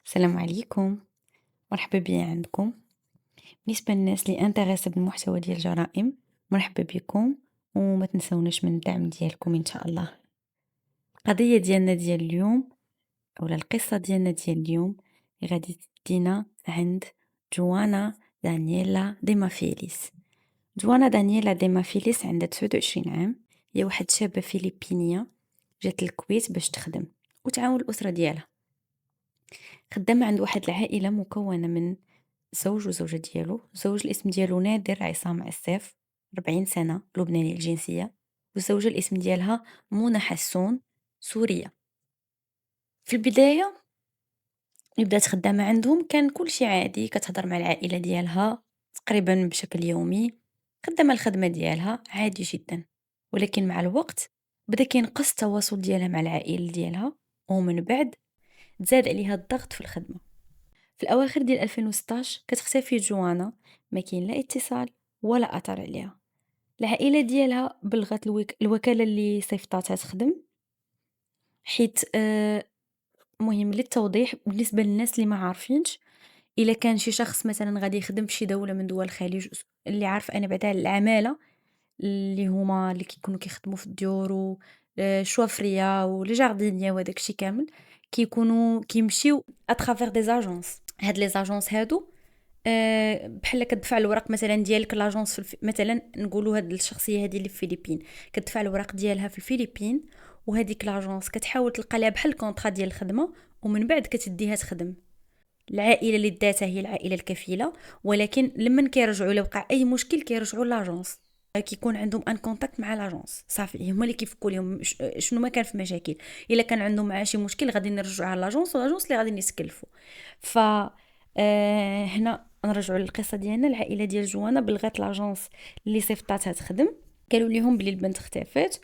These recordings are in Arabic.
السلام عليكم، مرحبا بيا عندكم. بالنسبة للناس اللي انتريسي بالمحتوى ديال الجرائم، مرحبا بكم وما تنسوناش من الدعم ديالكم ان شاء الله. القضية ديالنا ديال اليوم اولا القصة ديالنا ديال اليوم غادي تدينا عند جوانا دانييلا ديمافيليس. جوانا دانييلا ديمافيليس عندها 29 عام، هي واحد شابة فيلبينية جات الكويت باش تخدم وتعاون الأسرة ديالها. خدامة عند واحد العائلة مكونة من زوج وزوجة ديالو. زوج الاسم ديالو نادر عصام عساف، 40 سنة، لبناني الجنسية. والزوجة الاسم ديالها منى حسون، سورية. في البداية ملي بدات خدامة عندهم كان كلشي عادي، كتهضر مع العائلة ديالها تقريبا بشكل يومي، خدامة الخدمة ديالها عادي جدا. ولكن مع الوقت بدا كينقص التواصل ديالها مع العائلة ديالها، ومن بعد تزاد عليها الضغط في الخدمة. في الأواخر ديال 2016 كتختفي جوانا، ما كاين لا اتصال ولا أثر عليها. العائلة ديالها بلغت الوكالة اللي صيفطاتها تخدم، حيت مهم للتوضيح بالنسبة للناس اللي ما عارفينش، إلا كان شي شخص مثلا غادي يخدم في شي دولة من دول الخليج، اللي عارف أنا بعدا العمالة اللي هما اللي كيكونوا كيخدموا في الديور و الشوافرية ولي جاردينيا وهداك الشي كامل، كيكونوا كيمشيو اترافير دي زاجونس. هاد لي زاجونس هادو بحال كتدفع الوراق مثلا ديالك لاجونس مثلا نقولوا هاد الشخصيه هادي اللي في الفلبين كتدفع الوراق ديالها في الفلبين، وهذيك لاجونس كتحاول تلقى لها بحال الكونطرا ديال الخدمه، ومن بعد كتديها تخدم. العائله اللي داتها هي العائله الكفيله، ولكن لما كيرجعوا لو وقع اي مشكل كيرجعوا لاجونس، كيكون عندهم ان كونتاكت مع لاجونس صافي، هما اللي كيفكوا لهم شنو ما كان في مشاكل. الا كان عندهم معاه شي مشكل غادي نرجعوها لاجونس، ولاجونس اللي غادي يتكلفوا. ف هنا نرجعوا للقصه ديالنا. العائله ديال جوانا بلغات لاجونس اللي صيفطاتها تخدم، قالوا لهم بلي البنت اختفت،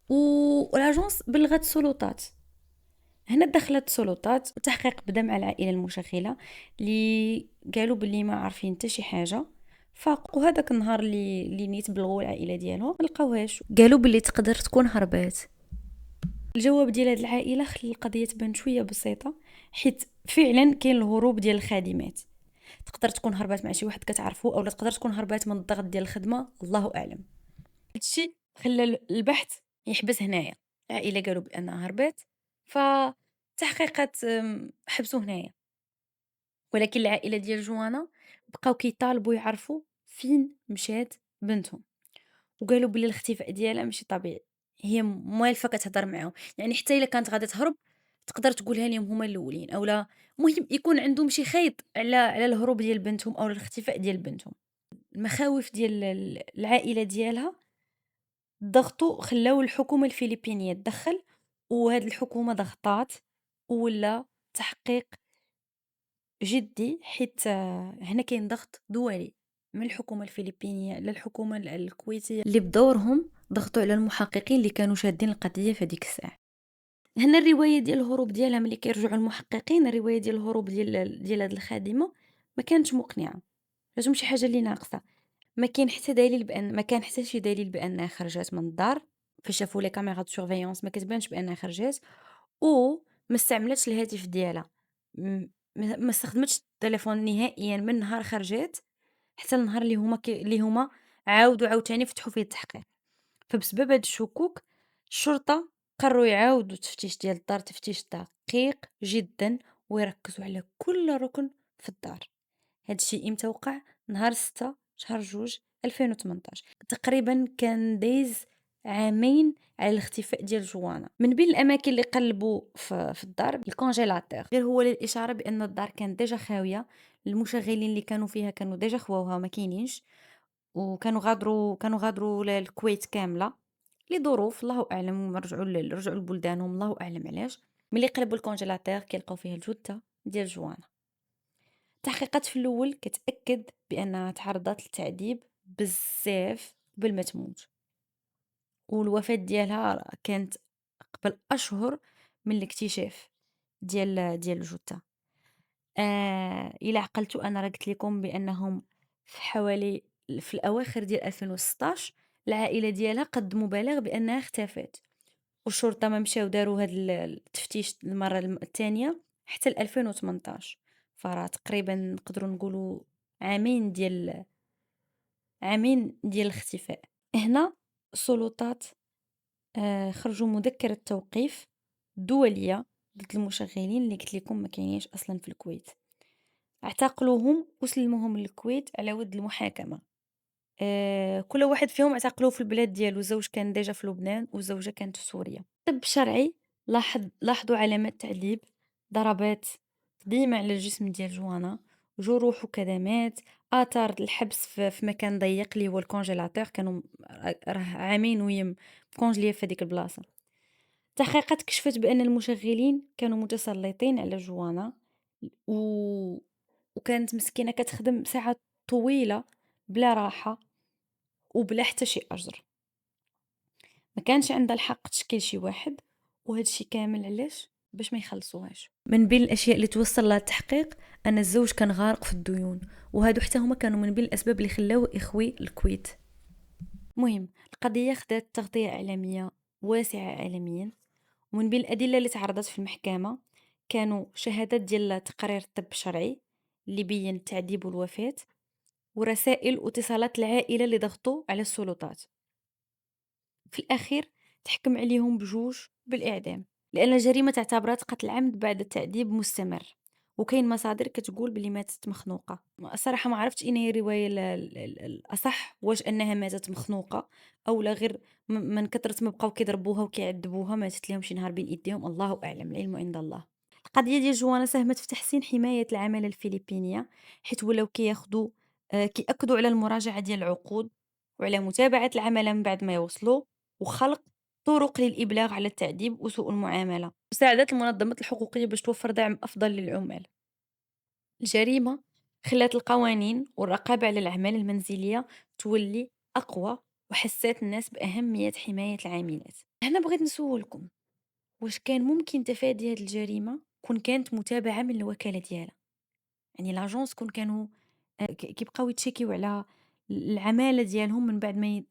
ولاجونس بلغت السلطات. هنا دخلت السلطات وتحقيق بدا مع العائله المشغله اللي قالوا باللي ما عارفين حتى شي حاجه. فاقوا هذاك النهار اللي نيت بلغوا العائله ديالهم ما لقاوهاش، قالوا باللي تقدر تكون هربات. الجواب ديال هاد العائله خلى القضيه تبان شويه بسيطه، حيت فعلا كاين الهروب ديال الخادمات. تقدر تكون هربات مع شي واحد كتعرفو، اولا تقدر تكون هربات من الضغط ديال الخدمه، الله اعلم. هادشي خلى البحث يحبس هنايا. العائله قالوا بانها هربات، فتحقيقات حبسوا هنايا. ولكن العائله ديال جوانا بقاو كيطالبوا يعرفوا فين مشات بنتهم، وقالوا بلي الاختفاء ديالها ماشي طبيعي. هي موالفه كتهضر معاهم، يعني حتى الا كانت غادا تهرب تقدر تقولها لهم هما الاولين، اولا مهم يكون عندهم شي خيط على الهروب ديال بنتهم او الاختفاء ديال بنتهم. المخاوف ديال العائله ديالها ضغطوا خلاو الحكومة الفلبينية تدخل، وهاد الحكومة ضغطات ولا تحقيق جدي، حيت هنا كاين ضغط دولي من الحكومة الفلبينية للحكومة الكويتية اللي بدورهم ضغطوا على المحققين اللي كانوا شادين القضية في هذيك الساعة. هنا الرواية ديال الهروب ديالها ملي كيرجعوا المحققين، الرواية ديال الهروب ديال هاد الخادمة ما كانتش مقنعة، لازم شي حاجة اللي ناقصة. ما كان حتى شي دليل بانها خرجت من الدار. فاش شافوا لي كاميرا دو سورفيونس ما كتبانش بانها خرجت، و ما استعملتش الهاتف ديالها. ما استخدمتش التليفون نهائيا من نهار خرجت حتى النهار اللي هما عاودوا عاوتاني فتحوا فيه التحقيق. فبسبب هاد الشكوك الشرطة قرروا يعاودوا التفتيش ديال الدار، تفتيش دقيق جدا، ويركزوا على كل ركن في الدار. هاد الشيء امتى وقع؟ نهار 6 شهر 2 2018. تقريبا كان دايز عامين على الاختفاء ديال جوانا. من بين الاماكن اللي قلبوا في الدار الكونجيلاتور، غير هو للاشاره بان الدار كانت ديجا خاويه. المشغلين اللي كانوا فيها كانوا ديجا خواوها ما كاينينش، وكانوا غادروا للكويت كامله لظروف الله اعلم، رجعوا لبلدانهم الله اعلم علاش. ملي قلبوا الكونجيلاتور كيلقاو فيه الجثه ديال جوانا. التحقيقات في الاول كتاكد بانها تعرضت للتعذيب بزاف قبل ما تموت، والوفاه ديالها كانت قبل اشهر من الاكتشاف ديال الجثه. الى عقلتوا انا راه قلت لكم بانهم في الاواخر ديال 2016 العائله ديالها قدموا بلاغ بانها اختفت، والشرطه ما مشاو داروا هذا التفتيش المره الثانيه حتى ل2018، فراه تقريبًا نقدروا نقولوا عامين ديال عامين ديال الاختفاء. هنا السلطات خرجوا مذكرة توقيف دولية ضد المشغلين اللي قلت لكم ما كاينينش أصلًا في الكويت. اعتقلوهم وسلموهم للكويت على ود المحاكمة. كل واحد فيهم اعتقلوه في البلاد ديالو، الزوج كان ديجا في لبنان والزوجة كانت في سوريا. الطب الشرعي لاحظوا علامات تعذيب، ضربات قديمة على الجسم ديال جوانا، جروح وكدمات، آثار الحبس في مكان ضيق اللي هو الكونجيلاتور، كانوا راه عامين وهي مكونجلية في هذيك البلاصة. التحقيقات كشفت بأن المشغلين كانوا متسلطين على جوانا و... وكانت مسكينة كتخدم ساعات طويلة بلا راحة وبلا حتى شي أجر. ما كانش عندها الحق تشكيل شي واحد، وهذا الشي كامل علاش؟ باش ما يخلصوهاش. من بين الاشياء اللي توصل لها التحقيق ان الزوج كان غارق في الديون، وهادو حتى هما كانوا من بين الاسباب اللي خلاوه يخوي الكويت. مهم القضيه خدات تغطيه اعلاميه واسعه عالميا، ومن بين الادله اللي تعرضت في المحكمه كانوا شهادات ديال تقرير الطب الشرعي اللي بين التعذيب والوفاه، ورسائل واتصالات العائله اللي ضغطوا على السلطات. في الأخير تحكم عليهم بجوج بالإعدام، لأن الجريمة تعتبرات قتل عمد بعد تعذيب مستمر، وكاين مصادر كتقول بلي ماتت مخنوقة. الصراحة ما عرفتش إن هي الرواية الأصح، واش أنها ماتت مخنوقة أو لا غير من كثرة ما بقاو كيضربوها وكيعذبوها ماتت لهم شي نهار بين إيديهم، الله أعلم، العلم عند الله. القضية ديال جوانا ساهمت في تحسين حماية العمالة الفلبينية، حيت ولاو كياخدو كيأكدوا على المراجعة ديال العقود وعلى متابعة العمالة من بعد ما يوصلوا، وخلق طرق للإبلاغ على التعذيب وسوء المعاملة، وساعدت المنظمات الحقوقية باش توفر دعم أفضل للعمال. الجريمة خلات القوانين والرقابة على الأعمال المنزلية تولي أقوى، وحسات الناس بأهمية حماية العاملات. هنا بغيت نسولكم، واش كان ممكن تفادي هاد الجريمة كون كانت متابعة من الوكالة ديالها؟ يعني لاجونس كون كانوا كيبقاو يتشيكيو على العمالة ديالهم من بعد ما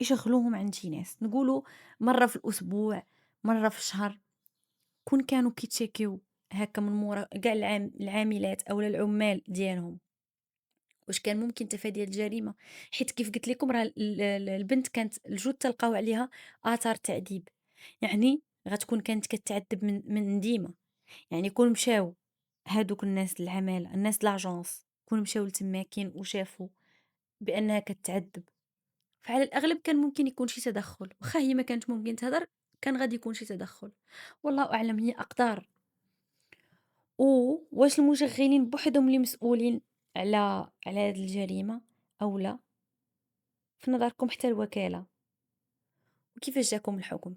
يشغلوهم عند شي ناس، نقولوا مرة في الأسبوع، مرة في الشهر، كون كانوا كيتشيكيو هكا من مورا كاع العاملات أولا العمال ديالهم، واش كان ممكن تفادي هاد الجريمة؟ حيت كيف قلت لكم راه البنت كانت الجثة تلقاو عليها آثار تعذيب، يعني غتكون كانت كتعذب من ديما. يعني كون مشاو هادوك الناس العمالة، الناس لاجونس، كون مشاو لتماكن وشافوا بأنها كتعذب، فعلى الأغلب كان ممكن يكون شي تدخل، واخا هي ما كانت ممكن تهدر كان غادي يكون شي تدخل، والله أعلم، هي أقدار. واش المشغلين بوحدهم اللي مسؤولين على هاد الجريمة أو لا؟ في نظركم حتى الوكالة؟ وكيفاش جاكم الحكم؟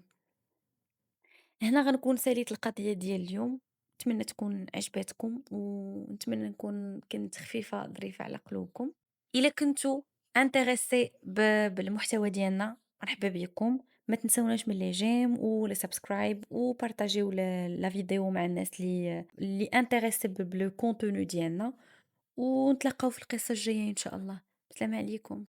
هنا غنكون ساليت القضية ديال اليوم، نتمنى تكون عجبتكم ونتمنى نكون كنت خفيفة ظريفة على قلوبكم. إلا كنتو انتريسي بالمحتوى ديالنا مرحبا بكم، ما تنسوناش من لي جيم ولا سبسكرايب وبارطاجيو لا فيديو مع الناس اللي انتريسي بالكونتوني ديالنا، ونتلاقاو في القصة الجاية ان شاء الله. السلام عليكم.